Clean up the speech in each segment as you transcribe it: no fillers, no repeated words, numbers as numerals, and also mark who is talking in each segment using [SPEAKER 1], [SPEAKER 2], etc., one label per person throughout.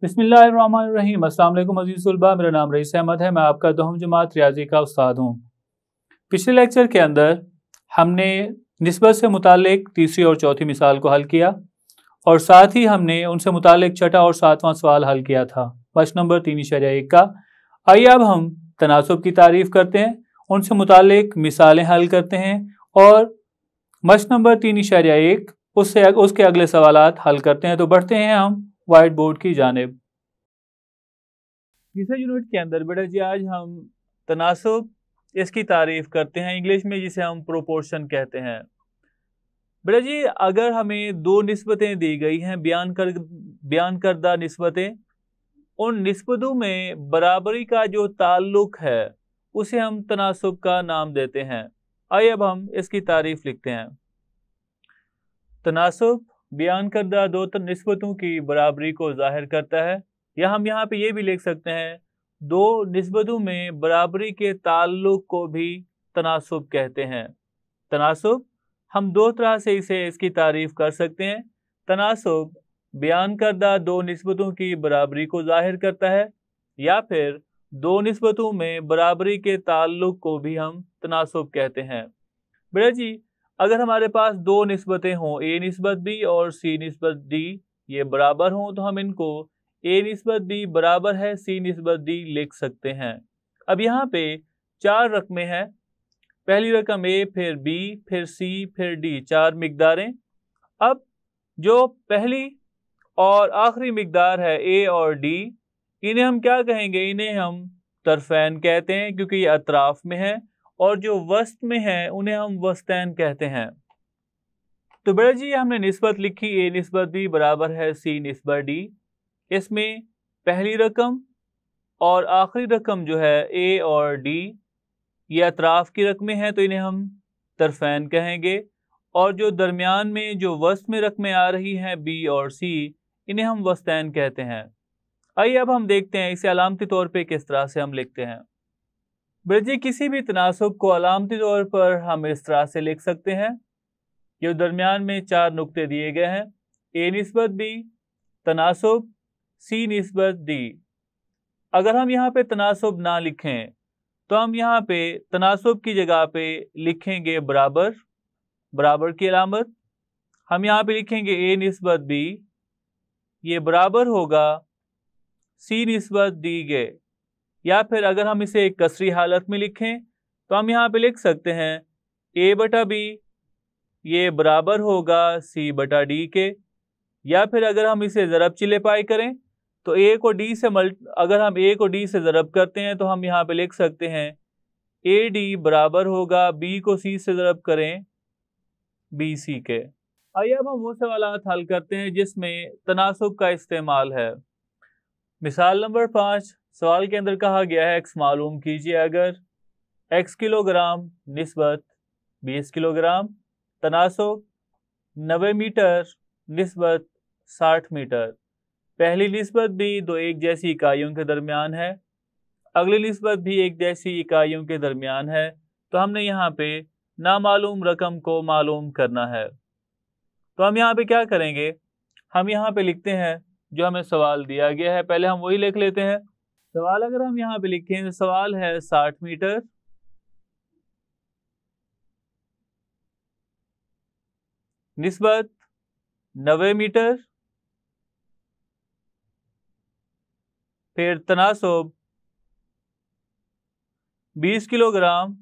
[SPEAKER 1] बिस्मिल्लाहिर्रहमानिर्रहीम। अस्सलाम वालेकुम अज़ीज़ तुलबा, मेरा नाम रईस अहमद है। मैं आपका दोहम जमात रियाजी का उस्ताद हूँ। पिछले लेक्चर के अंदर हमने निस्बत से मुतालिक तीसरी और चौथी मिसाल को हल किया और साथ ही हमने उनसे मुतालिक छठा और सातवां सवाल हल किया था मश्क नंबर 3.1 का। आइए अब हम तनासुब की तारीफ़ करते हैं, उनसे मुतालिक मिसालें हल करते हैं और मश्क नंबर 3.1 उससे उसके अगले सवालात हल करते हैं। तो बढ़ते हैं हम वाइट बोर्ड की जानिब। तीसरे यूनिट के अंदर बेटा जी आज हम तनासुब इसकी तारीफ करते हैं, इंग्लिश में जिसे हम प्रोपोर्शन कहते हैं। बेटा जी अगर हमें दो निस्बतें दी गई हैं, बयान करदा निस्बतें, उन निस्बतों में बराबरी का जो ताल्लुक है उसे हम तनासुब का नाम देते हैं। आइए अब हम इसकी तारीफ लिखते हैं। तनासुब बयान करदा दो निस्बतों की बराबरी को जाहिर करता है, या हम यहाँ पे ये भी लिख सकते हैं दो निस्बतों में बराबरी के ताल्लुक को भी तनासुब कहते हैं। तनासुब हम दो तरह से इसकी तारीफ कर सकते हैं। तनासुब बयान करदा दो निस्बतों की बराबरी को जाहिर करता है, या फिर दो निस्बतों में बराबरी के ताल्लुक को भी हम तनासुब कहते हैं। बेटा जी अगर हमारे पास दो निस्बतें हों, ए निस्बत बी और सी निस्बत डी, ये बराबर हों, तो हम इनको ए निस्बत बी बराबर है सी निस्बत डी लिख सकते हैं। अब यहाँ पे चार रकमें हैं, पहली रकम ए, फिर बी, फिर सी, फिर डी, चार मिकदारें। अब जो पहली और आखिरी मिकदार है ए और डी, इन्हें हम क्या कहेंगे? इन्हें हम तरफैन कहते हैं क्योंकि ये अतराफ में है, और जो वस्त में है उन्हें हम वस्तैन कहते हैं। तो बेटा जी हमने निस्बत लिखी ए निस्बत बी बराबर है सी निस्बत डी। इसमें पहली रकम और आखिरी रकम जो है ए और डी, ये अतराफ की रकमें हैं तो इन्हें हम तरफैन कहेंगे, और जो दरमियान में जो वस्त में रकमें आ रही हैं बी और सी, इन्हें हम वस्तैन कहते हैं। आइए अब हम देखते हैं इसे अलामती तौर पे किस तरह से हम लिखते हैं। बेटा किसी भी तनासुब को अलामती तौर पर हम इस तरह से लिख सकते हैं। जो दरमियान में चार नुक्ते दिए गए हैं, ए निस्बत बी, तनासुब सी निस्बत डी। अगर हम यहाँ पे तनासुब ना लिखें तो हम यहाँ पे तनासुब की जगह पे लिखेंगे बराबर, बराबर की अलामत। हम यहाँ पे लिखेंगे ए निस्बत बी, ये बराबर होगा सी निस्बत डी के। या फिर अगर हम इसे एक कसरी हालत में लिखें तो हम यहाँ पे लिख सकते हैं ए बटा बी, ये बराबर होगा सी बटा डी के। या फिर अगर हम इसे ज़रब चिले पाई करें तो ए को डी से अगर हम ए को डी से ज़रब करते हैं तो हम यहाँ पे लिख सकते हैं ए डी बराबर होगा बी को सी से ज़रब करें बी सी के। आइए अब हम वो सवालात हल करते हैं जिसमें तनासुब का इस्तेमाल है। मिसाल नंबर 5, सवाल के अंदर कहा गया है एक्स मालूम कीजिए अगर एक्स किलोग्राम निस्बत 20 किलोग्राम, तनासुब 90 मीटर निस्बत 60 मीटर। पहली निस्बत भी दो एक जैसी इकाइयों के दरमियान है, अगली निस्बत भी एक जैसी इकाइयों के दरमियान है, तो हमने यहाँ पे नामालूम रकम को मालूम करना है। तो हम यहाँ पे क्या करेंगे? हम यहाँ पे लिखते हैं जो हमें सवाल दिया गया है, पहले हम वही लिख लेते हैं। सवाल अगर हम यहाँ पे लिखें तो सवाल है 60 मीटर निस्बत 90 मीटर, फिर तनासुब 20 किलोग्राम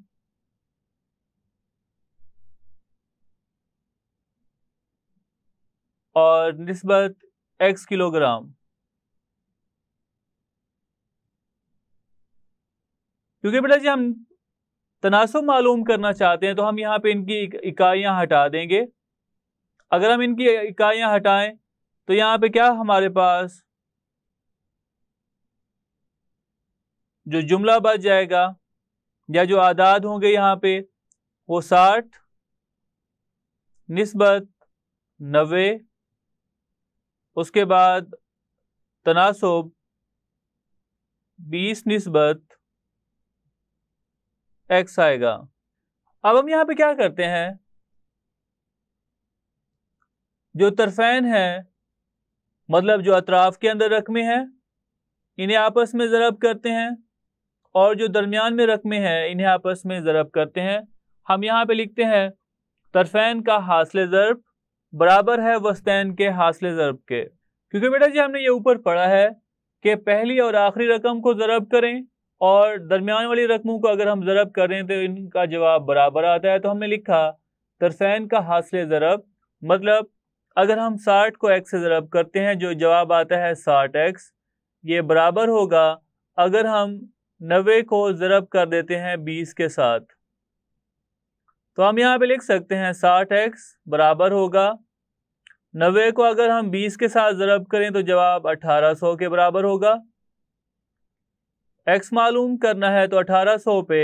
[SPEAKER 1] और निस्बत x किलोग्राम। क्योंकि बेटा जी हम तनासुब मालूम करना चाहते हैं तो हम यहाँ पे इनकी इकाइयाँ हटा देंगे। अगर हम इनकी इकाइयाँ हटाएं तो यहाँ पे क्या हमारे पास जो जुमला बच जाएगा या जो आदाद होंगे यहाँ पे वो 60 निस्बत 90, उसके बाद तनासुब 20 निस्बत x आएगा। अब हम यहाँ पे क्या करते हैं, जो तरफैन है मतलब जो अतराफ के अंदर रकमें हैं इन्हें आपस में ज़रब करते हैं और जो दरमियान में रकमें हैं इन्हें आपस में ज़रब करते हैं। हम यहाँ पे लिखते हैं तरफैन का हासिल ज़रब बराबर है वस्तैन के हासिल ज़रब के। क्योंकि बेटा जी हमने ये ऊपर पढ़ा है कि पहली और आखिरी रकम को ज़रब करें और दरमियान वाली रकमों को अगर हम ज़रब करें तो इनका जवाब बराबर आता है। तो हमने लिखा तरफैन का हासिल ज़रब मतलब अगर हम 60 को x से ज़रब करते हैं जो जवाब आता है 60x, ये बराबर होगा अगर हम 90 को ज़रब कर देते हैं 20 के साथ। तो हम यहाँ पे लिख सकते हैं 60x बराबर होगा 90 को अगर हम 20 के साथ ज़रब करें तो जवाब 1800 के बराबर होगा। x मालूम करना है तो 1800 पे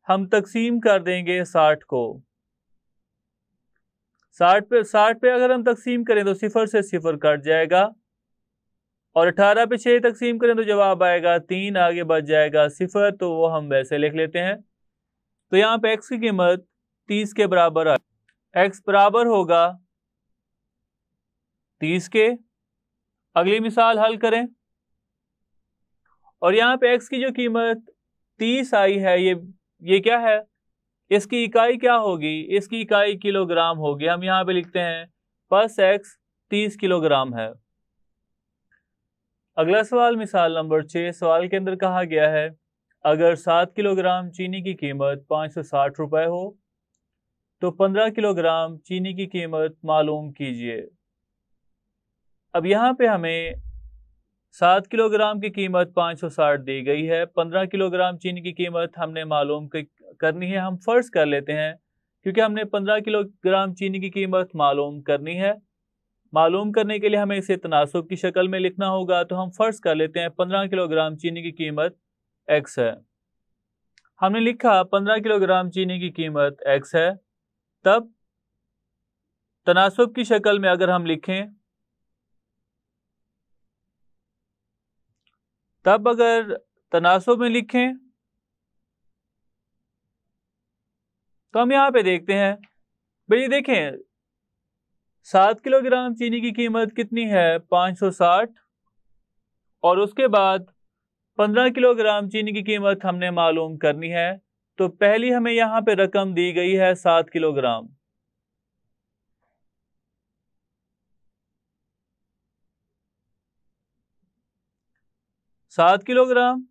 [SPEAKER 1] हम तकसीम कर देंगे 60 को। 60 पे अगर हम तकसीम करें तो 0 से 0 कट जाएगा और 18 पे 6 तकसीम करें तो जवाब आएगा 3, आगे बच जाएगा 0, तो वो हम वैसे लिख लेते हैं। तो यहाँ पे x की कीमत 30 के बराबर है। x बराबर होगा 30 के। अगली मिसाल हल करें और यहाँ पे x की जो कीमत 30 आई है ये क्या है, इसकी इकाई क्या होगी, इसकी इकाई किलोग्राम होगी। हम यहाँ पे लिखते हैं प्लस x 30 किलोग्राम है। अगला सवाल मिसाल नंबर 6। सवाल के अंदर कहा गया है अगर 7 किलोग्राम चीनी की कीमत 560 रुपए हो तो 15 किलोग्राम चीनी की कीमत मालूम कीजिए। अब यहाँ पे हमें 7 किलोग्राम की कीमत 560 दी गई है, 15 किलोग्राम चीनी की कीमत हमने मालूम करनी है। हम फर्ज कर लेते हैं क्योंकि हमने 15 किलोग्राम चीनी की कीमत मालूम करनी है। मालूम करने के लिए हमें इसे तनासुब की शक्ल में लिखना होगा, तो हम फर्ज कर लेते हैं 15 किलोग्राम चीनी की कीमत x है। हमने लिखा 15 किलोग्राम चीनी की कीमत x है। तब तनासुब की शक्ल में अगर हम लिखें तब अगर तनासुब में लिखें तो हम यहाँ पे देखते हैं भाई देखें 7 किलोग्राम चीनी की कीमत कितनी है 560 और उसके बाद 15 किलोग्राम चीनी की कीमत हमने मालूम करनी है। तो पहली हमें यहाँ पे रकम दी गई है 7 किलोग्राम। सात किलोग्राम,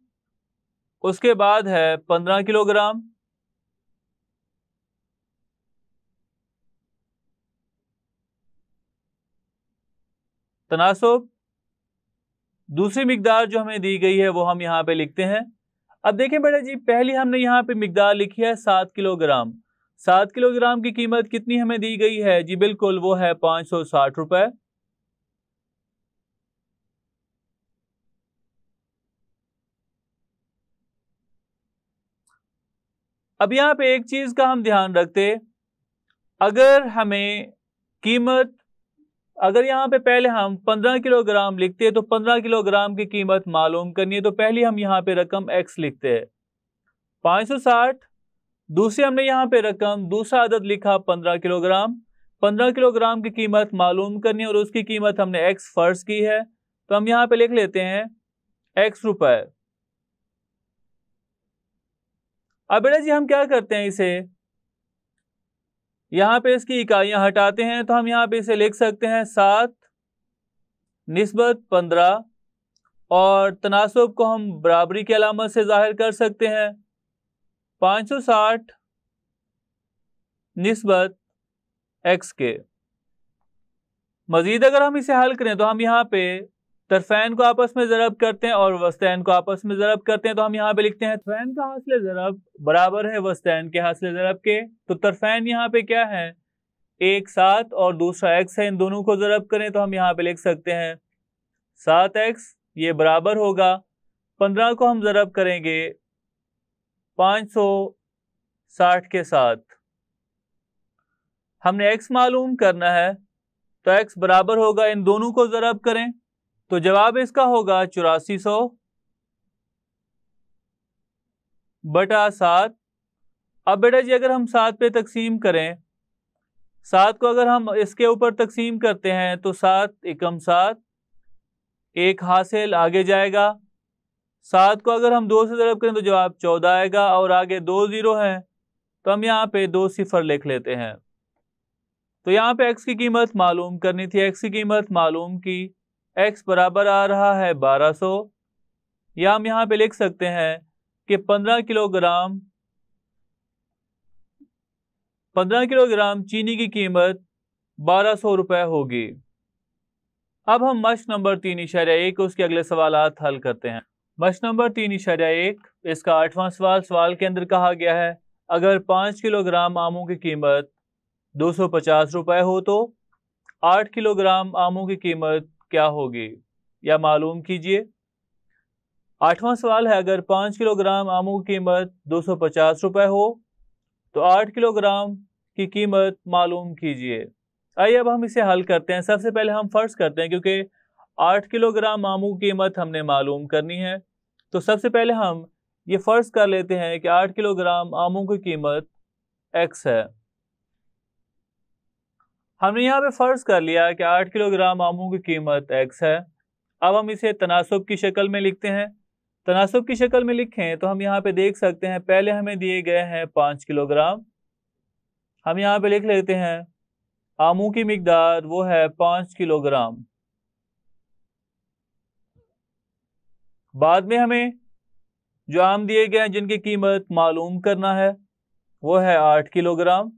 [SPEAKER 1] उसके बाद है 15 किलोग्राम, तनासुब दूसरी मिकदार जो हमें दी गई है वो हम यहाँ पे लिखते हैं। अब देखें बेटा जी पहली हमने यहाँ पे मिकदार लिखी है 7 किलोग्राम। 7 किलोग्राम की कीमत कितनी हमें दी गई है जी, बिल्कुल वो है 560 रुपए। अब यहाँ पे एक चीज का हम ध्यान रखते, अगर हमें कीमत अगर यहाँ पे पहले हम 15 किलोग्राम लिखते हैं तो 15 किलोग्राम की कीमत मालूम करनी है, तो पहले हम यहाँ पे रकम x लिखते हैं 560। दूसरी हमने यहाँ पे रकम दूसरा अदद लिखा 15 किलोग्राम। 15 किलोग्राम की कीमत मालूम करनी है और उसकी कीमत हमने x फर्ज की है, तो हम यहाँ पे लिख लेते हैं x रुपए। अब बेटा जी हम क्या करते हैं, इसे यहाँ पे इसकी इकाइयां हटाते हैं, तो हम यहाँ पे इसे लिख सकते हैं 7 निस्बत 15 और तनासुब को हम बराबरी की अलामत से जाहिर कर सकते हैं 560 निस्बत x के। मजीद अगर हम इसे हल करें तो हम यहाँ पे तरफैन को आपस में ज़रब करते हैं और वस्तैन को आपस में ज़रब करते हैं, तो हम यहाँ पे लिखते हैं तरफैन का हासिल ज़रब बराबर है वस्तैन के हासिल ज़रब के। तो तरफैन यहाँ पे क्या है, एक 7 और दूसरा x है, इन दोनों को ज़रब करें तो हम यहाँ पे लिख सकते हैं 7x, ये बराबर होगा 15 को हम ज़रब करेंगे 560 के साथ। हमने x मालूम करना है, तो x बराबर होगा, इन दोनों को ज़रब करें तो जवाब इसका होगा 8400 बटा 7। अब बेटा जी अगर हम 7 पे तकसीम करें, 7 को अगर हम इसके ऊपर तकसीम करते हैं तो 7 एकम 7 1 हासिल, आगे जाएगा। 7 को अगर हम 2 से ज़रब करें तो जवाब 14 आएगा, और आगे 2 0 हैं तो हम यहाँ पे 2 सिफर लिख लेते हैं। तो यहाँ पे x की कीमत मालूम करनी थी, x की कीमत मालूम की, x बराबर आ रहा है 1200, या हम यहाँ पे लिख सकते हैं कि 15 किलोग्राम चीनी की कीमत 1200 रुपए होगी। अब हम मश्क नंबर 3.1 उसके अगले सवालात हल करते हैं। मश्क नंबर 3.1 इसका 8वां सवाल के अंदर कहा गया है, अगर 5 किलोग्राम आमों की कीमत 250 रुपए हो तो 8 किलोग्राम आमों की कीमत क्या होगी, या मालूम कीजिए। 8वां सवाल है, अगर 5 किलोग्राम आमों की कीमत 250 रुपए हो तो 8 किलोग्राम की कीमत मालूम कीजिए। आइए अब हम इसे हल करते हैं। सबसे पहले हम फर्ज करते हैं, क्योंकि 8 किलोग्राम आमों की कीमत हमने मालूम करनी है, तो सबसे पहले हम ये फर्ज कर लेते हैं कि 8 किलोग्राम आमों की कीमत x है। हमने यहाँ पे फर्ज कर लिया कि 8 किलोग्राम आमों की कीमत x है। अब हम इसे तनासुब की शक्ल में लिखते हैं। तनासुब की शक्ल में लिखें तो हम यहाँ पे देख सकते हैं, पहले हमें दिए गए हैं 5 किलोग्राम, हम यहाँ पे लिख लेते हैं आमों की मिकदार वो है 5 किलोग्राम। बाद में हमें जो आम दिए गए हैं जिनकी कीमत मालूम करना है वो है 8 किलोग्राम।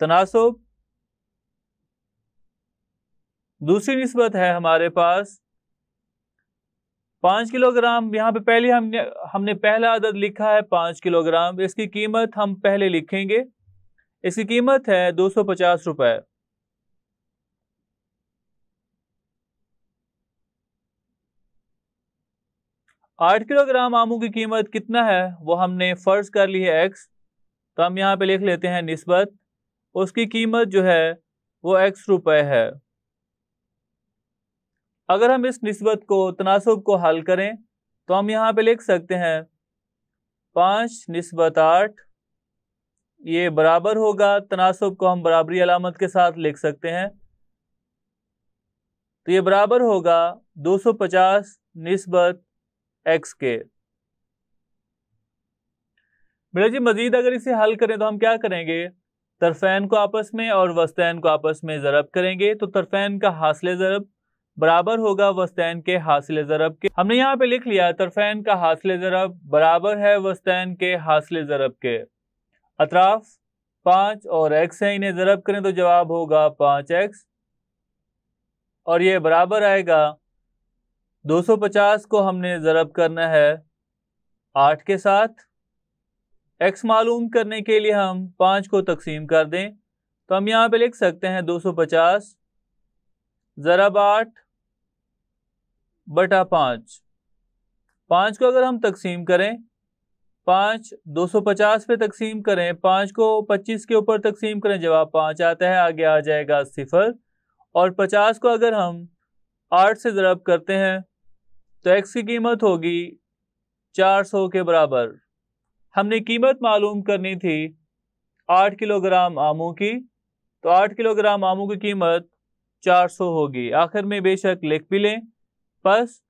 [SPEAKER 1] तनासुब दूसरी निस्बत है हमारे पास 5 किलोग्राम। यहाँ पे पहले हमने पहला अदद लिखा है 5 किलोग्राम, इसकी कीमत हम पहले लिखेंगे, इसकी कीमत है 250 रुपए। आठ किलोग्राम आमों की कीमत कितना है वो हमने फर्ज कर ली है x, तो हम यहाँ पे लिख लेते हैं निस्बत, उसकी कीमत जो है वो x रुपए है। अगर हम इस निस्बत को तनासुब को हल करें तो हम यहाँ पे लिख सकते हैं 5 निस्बत 8, ये बराबर होगा, तनासुब को हम बराबरी अलामत के साथ लिख सकते हैं, तो ये बराबर होगा 250 निस्बत x के। बेटा जी मजीद अगर इसे हल करें तो हम क्या करेंगे, तरफैन को आपस में और वस्तैन को आपस में ज़रब करेंगे, तो तरफैन का हासिल ज़रब बराबर होगा वस्तैन के हासिल ज़रब के। हमने यहाँ पे लिख लिया तरफैन का हासिल ज़रब बराबर है वस्तैन के हासिल ज़रब के। अतराफ 5 और x है, इन्हें ज़रब करें तो जवाब होगा 5x, और ये बराबर आएगा 250 को हमने ज़रब करना है 8 के साथ। x मालूम करने के लिए हम 5 को तकसीम कर दें, तो हम यहाँ पे लिख सकते हैं 250 ज़रब 8 बटा 5। 5 को अगर हम तकसीम करें, 5 250 पे तकसीम करें, 5 को 25 के ऊपर तकसीम करें, जवाब 5 आता है, आगे आ जाएगा 0। और 50 को अगर हम 8 से ज़रब करते हैं तो x की कीमत होगी 400 के बराबर। हमने कीमत मालूम करनी थी 8 किलोग्राम आमों की, तो 8 किलोग्राम आमों की कीमत 400 होगी। आखिर में बेशक लिख भी लें, बस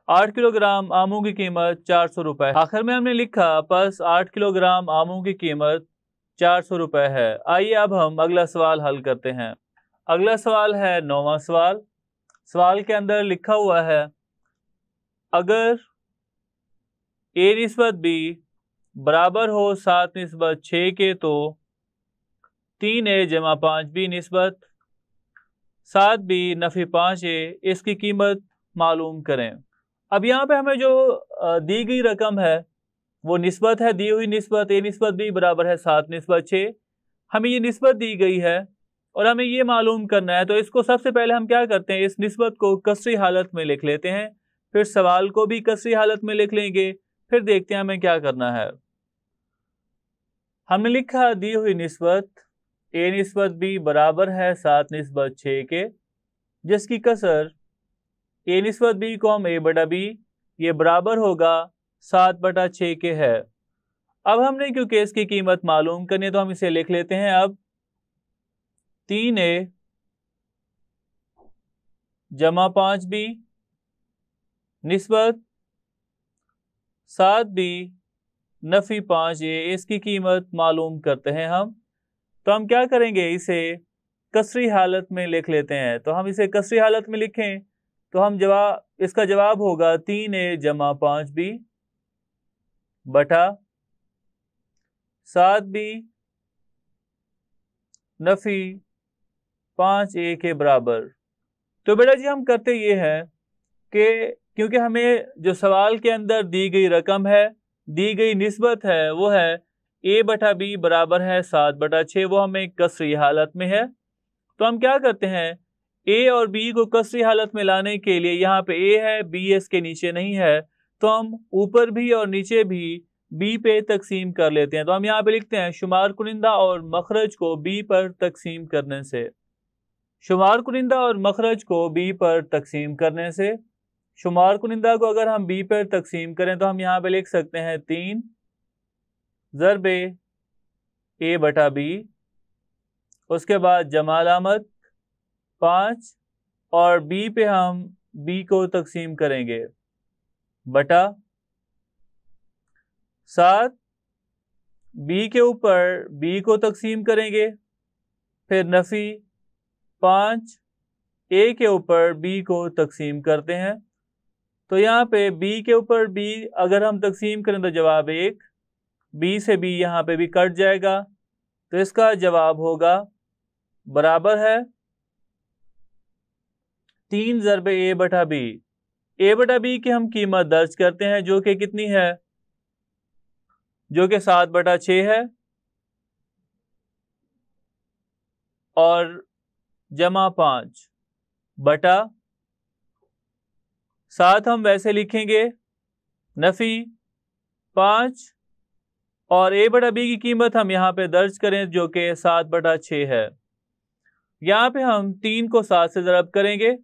[SPEAKER 1] 8 किलोग्राम आमों की कीमत 400 रुपए। आखिर में हमने लिखा बस 8 किलोग्राम आमों की कीमत 400 रुपए है। आइए अब हम अगला सवाल हल करते हैं। अगला सवाल है 9वां सवाल। सवाल के अंदर लिखा हुआ है, अगर a निस्बत b बराबर हो 7 निस्बत 6 के तो 3a जमा 5b निस्बत 7b नफी 5a इसकी कीमत मालूम करें। अब यहाँ पे हमें जो दी गई रकम है वो निस्बत है, दी हुई निस्बत a निस्बत b बराबर है 7 निस्बत 6। हमें ये निस्बत दी गई है और हमें ये मालूम करना है, तो इसको सबसे पहले हम क्या करते हैं, इस निस्बत को कसरी हालत में लिख लेते हैं, फिर सवाल को भी कसरी हालत में लिख लेंगे, फिर देखते हैं हमें क्या करना है। हमने लिखा दी हुई निस्बत a निस्बत b बराबर है 7 निस्बत 6 के, जिसकी कसर a निस्बत b को हम a बटा b, ये बराबर होगा 7 बटा 6 के है। अब हमने क्योंकि इसकी कीमत मालूम करनी है तो हम इसे लिख लेते हैं। अब 3a जमा 5b निस्बत 7b नफी 5a, इसकी कीमत मालूम करते हैं हम। तो हम क्या करेंगे, इसे कसरी हालत में लिख लेते हैं। तो हम इसे कसरी हालत में लिखें तो हम इसका जवाब होगा 3a जमा 5b बटा 7b नफी 5a के बराबर। तो बेटा जी हम करते ये हैं कि क्योंकि हमें जो सवाल के अंदर दी गई रकम है, दी गई निस्बत है, वो है a बटा b बराबर है 7 बटा 6, वो हमें कसरी हालत में है। तो हम क्या करते हैं, a और b को कसरी हालत में लाने के लिए यहाँ पे a है, b इसके नीचे नहीं है, तो हम ऊपर भी और नीचे भी b पे तकसीम कर लेते हैं। तो हम यहाँ पे लिखते हैं शुमार कुनिंदा और मखरज को b पर तकसीम करने से, शुमार कुनिंदा और मखरज को b पर तकसीम करने से। शुमार कुनिंदा को अगर हम b पर तकसीम करें तो हम यहाँ पे लिख सकते हैं 3 ज़रब a बटा b, उसके बाद जमा अलामत 5 और b पे हम b को तकसीम करेंगे बटा 7, b के ऊपर b को तकसीम करेंगे, फिर नफी 5 a के ऊपर b को तकसीम करते हैं। तो यहाँ पे b के ऊपर b अगर हम तकसीम करें तो जवाब 1, b से b यहाँ पे भी कट जाएगा, तो इसका जवाब होगा बराबर है 3 ज़रब a बटा b। a बटा b की हम कीमत दर्ज करते हैं जो कि कितनी है, जो कि 7 बटा 6 है, और जमा 5 बटा 7 हम वैसे लिखेंगे नफी 5, और a बटा b की कीमत हम यहाँ पे दर्ज करें जो कि 7 बटा 6 है। यहाँ पे हम 3 को 7 से ज़रब करेंगे।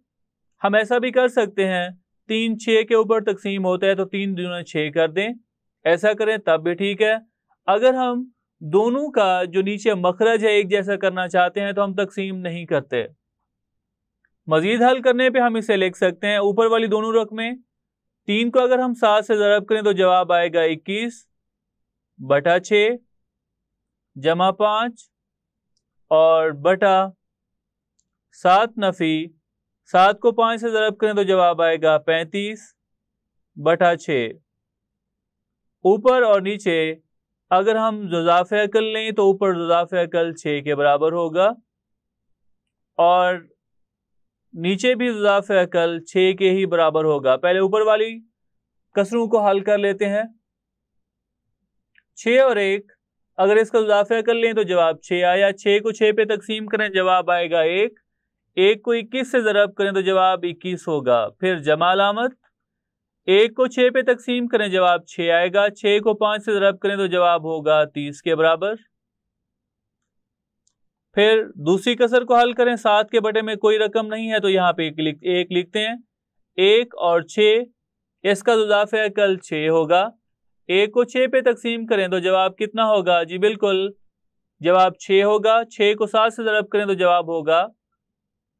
[SPEAKER 1] हम ऐसा भी कर सकते हैं 3 6 के ऊपर तकसीम होता है तो 3 दूना 6 कर दें, ऐसा करें तब भी ठीक है। अगर हम दोनों का जो नीचे मखरज है एक जैसा करना चाहते हैं तो हम तकसीम नहीं करते। मजीद हल करने पे हम इसे लिख सकते हैं, ऊपर वाली दोनों रकमें 3 को अगर हम 7 से ज़रब करें तो जवाब आएगा 21 बटा 6 जमा 5 और बटा 7 नफी 7 को 5 से ज़रब करें तो जवाब आएगा 35 बटा 6। ऊपर और नीचे अगर हम ज़ुज़ाफ़े अकल लें तो ऊपर ज़ुज़ाफ़े अकल 6 के बराबर होगा और नीचे भी ज़ुज़ाफ़े अकल 6 के ही बराबर होगा। पहले ऊपर वाली कसरों को हल कर लेते हैं। 6 और 1 अगर इसका ज़ुज़ाफ़े अकल लें तो जवाब 6 आया। 6 को 6 पे तकसीम करें जवाब आएगा 1, 1 को 21 से ज़रब करें तो जवाब 21 होगा। फिर जमा अलामत 1 को 6 पे तकसीम करें जवाब 6 आएगा, 6 को 5 से ज़रब करें तो जवाब होगा 30 के बराबर। फिर दूसरी कसर को हल करें, 7 के बटे में कोई रकम नहीं है तो यहाँ पे 1 लिखते हैं। 1 और 6 इसका ज़ुज़ाफ़े अकल 6 होगा। 1 को 6 पे तकसीम करें तो जवाब कितना होगा, जी बिल्कुल जवाब 6 होगा। 6 को 7 से ज़रब करें तो जवाब होगा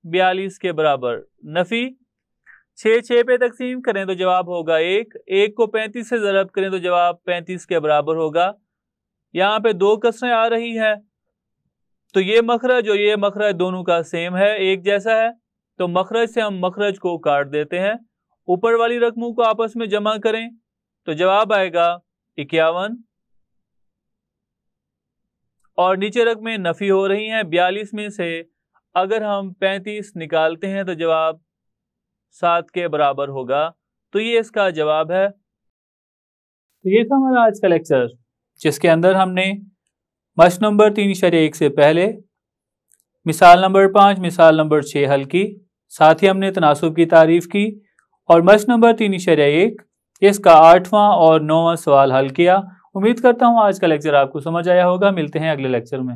[SPEAKER 1] 42 के बराबर। नफी 6 पे तकसीम करें तो जवाब होगा 1, 1 को 35 से ज़रब करें तो जवाब 35 के बराबर होगा। यहाँ पे 2 कसरें आ रही हैं तो ये मखरज और ये मखरज दोनों का सेम है, एक जैसा है, तो मखरज से हम मखरज को काट देते हैं। ऊपर वाली रकमों को आपस में जमा करें तो जवाब आएगा 51 और नीचे रकमें नफी हो रही हैं। 42 में से अगर हम 35 निकालते हैं तो जवाब 7 के बराबर होगा। तो ये इसका जवाब है। तो ये था हमारा आज का लेक्चर जिसके अंदर हमने मश्क नंबर 3.1 से पहले मिसाल नंबर 5, मिसाल नंबर 6 हल की, साथ ही हमने तनासुब की तारीफ की और मश्क नंबर 3.1 इसका 8वां और 9वां सवाल हल किया। उम्मीद करता हूँ आज का लेक्चर आपको समझ आया होगा। मिलते हैं अगले लेक्चर में।